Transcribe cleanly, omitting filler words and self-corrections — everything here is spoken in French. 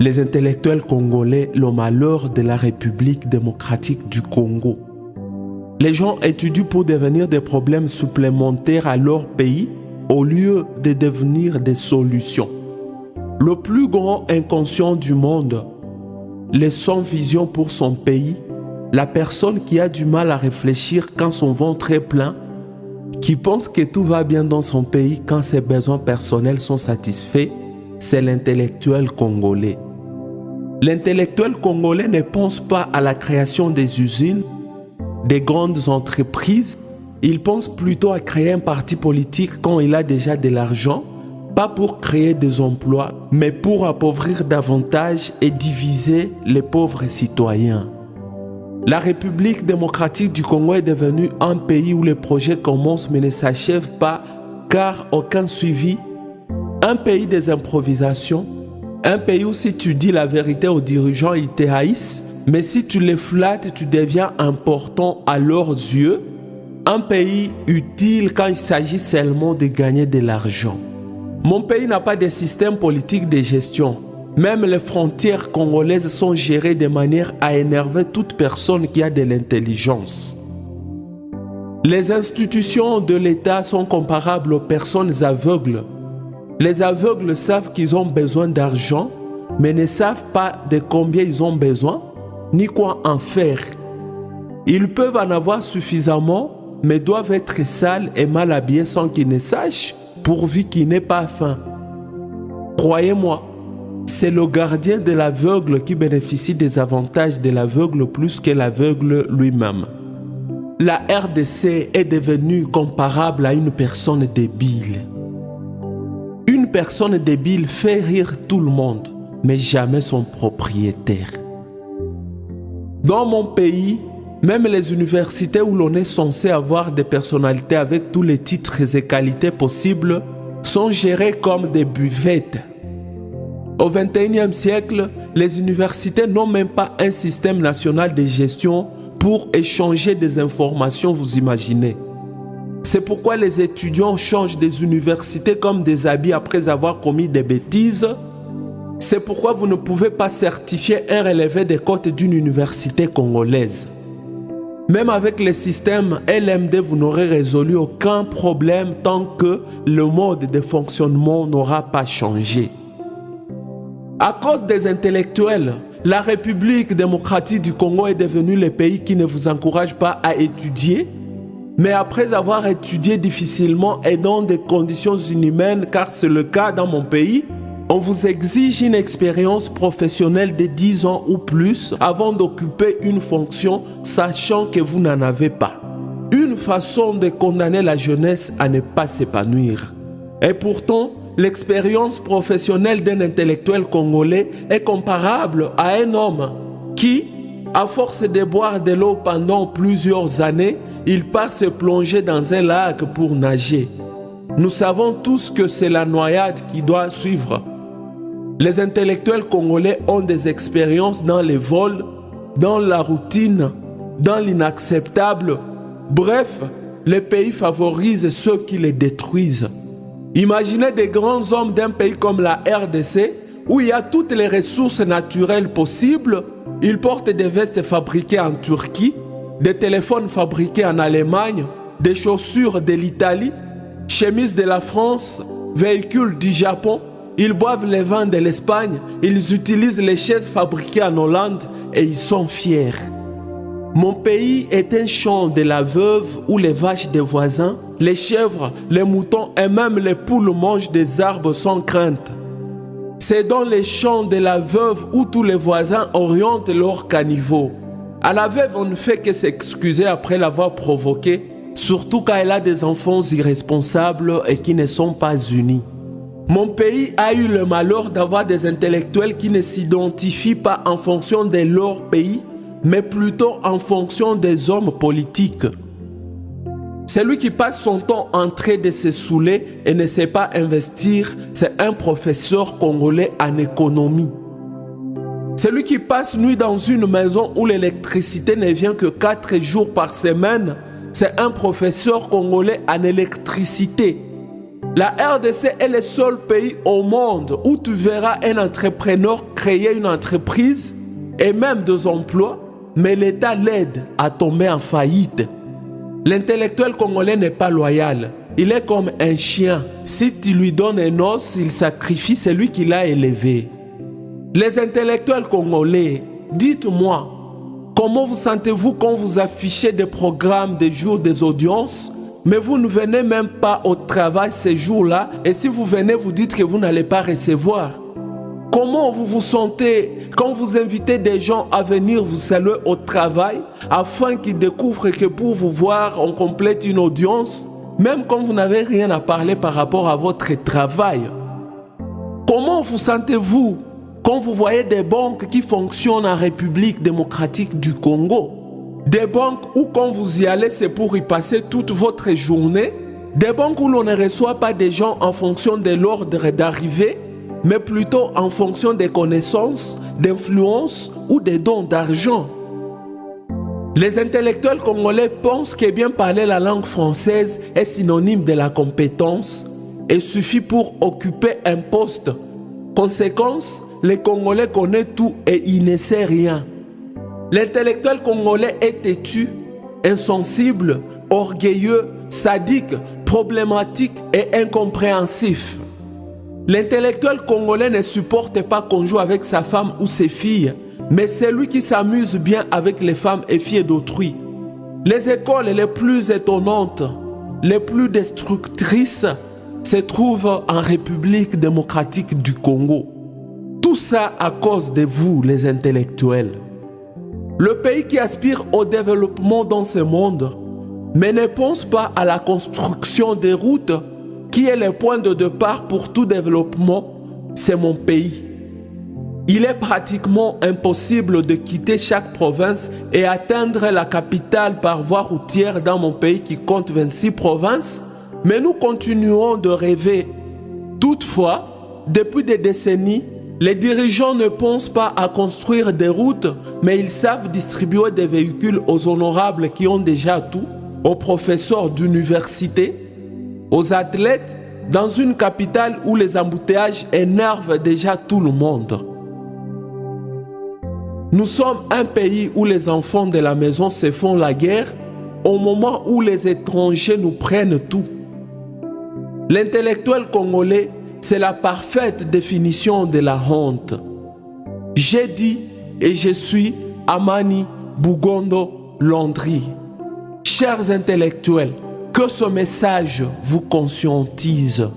les intellectuels congolais le malheur de la République démocratique du Congo. Les gens étudient pour devenir des problèmes supplémentaires à leur pays au lieu de devenir des solutions. Le plus grand inconscient du monde, le sans vision pour son pays, la personne qui a du mal à réfléchir quand son ventre est plein, qui pense que tout va bien dans son pays quand ses besoins personnels sont satisfaits, c'est l'intellectuel congolais. L'intellectuel congolais ne pense pas à la création des usines, des grandes entreprises. Il pense plutôt à créer un parti politique quand il a déjà de l'argent, pas pour créer des emplois, mais pour appauvrir davantage et diviser les pauvres citoyens. La République démocratique du Congo est devenue un pays où les projets commencent mais ne s'achèvent pas car aucun suivi. Un pays des improvisations, un pays où si tu dis la vérité aux dirigeants, ils te haïssent, mais si tu les flattes, tu deviens important à leurs yeux. Un pays utile quand il s'agit seulement de gagner de l'argent. Mon pays n'a pas de système politique de gestion. Même les frontières congolaises sont gérées de manière à énerver toute personne qui a de l'intelligence. Les institutions de l'État sont comparables aux personnes aveugles. Les aveugles savent qu'ils ont besoin d'argent, mais ne savent pas de combien ils ont besoin, ni quoi en faire. Ils peuvent en avoir suffisamment, mais doivent être sales et mal habillés sans qu'ils ne sachent, pourvu qu'ils n'aient pas faim. Croyez-moi, c'est le gardien de l'aveugle qui bénéficie des avantages de l'aveugle plus que l'aveugle lui-même. La RDC est devenue comparable à une personne débile. Une personne débile fait rire tout le monde, mais jamais son propriétaire. Dans mon pays, même les universités où l'on est censé avoir des personnalités avec tous les titres et qualités possibles sont gérées comme des buvettes. Au XXIe siècle, les universités n'ont même pas un système national de gestion pour échanger des informations, vous imaginez. C'est pourquoi les étudiants changent des universités comme des habits après avoir commis des bêtises. C'est pourquoi vous ne pouvez pas certifier un relevé des cotes d'une université congolaise. Même avec le système LMD, vous n'aurez résolu aucun problème tant que le mode de fonctionnement n'aura pas changé. À cause des intellectuels, la République démocratique du Congo est devenue le pays qui ne vous encourage pas à étudier, mais après avoir étudié difficilement et dans des conditions inhumaines, car c'est le cas dans mon pays, on vous exige une expérience professionnelle de 10 ans ou plus avant d'occuper une fonction, sachant que vous n'en avez pas. Une façon de condamner la jeunesse à ne pas s'épanouir. Et pourtant, l'expérience professionnelle d'un intellectuel congolais est comparable à un homme qui, à force de boire de l'eau pendant plusieurs années, il part se plonger dans un lac pour nager. Nous savons tous que c'est la noyade qui doit suivre. Les intellectuels congolais ont des expériences dans les vols, dans la routine, dans l'inacceptable. Bref, les pays favorisent ceux qui les détruisent. Imaginez des grands hommes d'un pays comme la RDC, où il y a toutes les ressources naturelles possibles. Ils portent des vestes fabriquées en Turquie, des téléphones fabriqués en Allemagne, des chaussures de l'Italie, chemises de la France, véhicules du Japon. Ils boivent les vins de l'Espagne, ils utilisent les chaises fabriquées en Hollande et ils sont fiers. Mon pays est un champ de la veuve où les vaches des voisins, les chèvres, les moutons et même les poules mangent des arbres sans crainte. C'est dans les champs de la veuve où tous les voisins orientent leurs caniveaux. À la veuve, on ne fait que s'excuser après l'avoir provoquée, surtout quand elle a des enfants irresponsables et qui ne sont pas unis. Mon pays a eu le malheur d'avoir des intellectuels qui ne s'identifient pas en fonction de leur pays, mais plutôt en fonction des hommes politiques. Celui qui passe son temps en train de se saouler et ne sait pas investir, c'est un professeur congolais en économie. Celui qui passe nuit dans une maison où l'électricité ne vient que 4 jours par semaine, c'est un professeur congolais en électricité. La RDC est le seul pays au monde où tu verras un entrepreneur créer une entreprise et même des emplois, mais l'État l'aide à tomber en faillite. L'intellectuel congolais n'est pas loyal. Il est comme un chien. Si tu lui donnes un os, il sacrifie celui qui l'a élevé. Les intellectuels congolais, dites-moi, comment vous sentez-vous quand vous affichez des programmes, des jours, des audiences, mais vous ne venez même pas au travail ces jours-là, et si vous venez, vous dites que vous n'allez pas recevoir. Comment vous vous sentez quand vous invitez des gens à venir vous saluer au travail afin qu'ils découvrent que pour vous voir, on complète une audience, même quand vous n'avez rien à parler par rapport à votre travail? Comment vous sentez-vous quand vous voyez des banques qui fonctionnent en République démocratique du Congo? Des banques où quand vous y allez, c'est pour y passer toute votre journée. Des banques où l'on ne reçoit pas des gens en fonction de l'ordre d'arrivée, mais plutôt en fonction des connaissances, d'influence ou des dons d'argent. Les intellectuels congolais pensent que bien parler la langue française est synonyme de la compétence et suffit pour occuper un poste. Conséquence, les Congolais connaissent tout et il ne sait rien. L'intellectuel congolais est têtu, insensible, orgueilleux, sadique, problématique et incompréhensif. L'intellectuel congolais ne supporte pas qu'on joue avec sa femme ou ses filles, mais c'est lui qui s'amuse bien avec les femmes et filles d'autrui. Les écoles les plus étonnantes, les plus destructrices, se trouvent en République démocratique du Congo. Tout ça à cause de vous, les intellectuels. Le pays qui aspire au développement dans ce monde, mais ne pense pas à la construction des routes, qui est le point de départ pour tout développement, c'est mon pays. Il est pratiquement impossible de quitter chaque province et atteindre la capitale par voie routière dans mon pays qui compte 26 provinces, mais nous continuons de rêver. Toutefois, depuis des décennies, les dirigeants ne pensent pas à construire des routes, mais ils savent distribuer des véhicules aux honorables qui ont déjà tout, aux professeurs d'université, aux athlètes, dans une capitale où les embouteillages énervent déjà tout le monde. Nous sommes un pays où les enfants de la maison se font la guerre au moment où les étrangers nous prennent tout. L'intellectuel congolais, c'est la parfaite définition de la honte. J'ai dit et je suis Amani Bugondo Landry. Chers intellectuels, que ce message vous conscientise.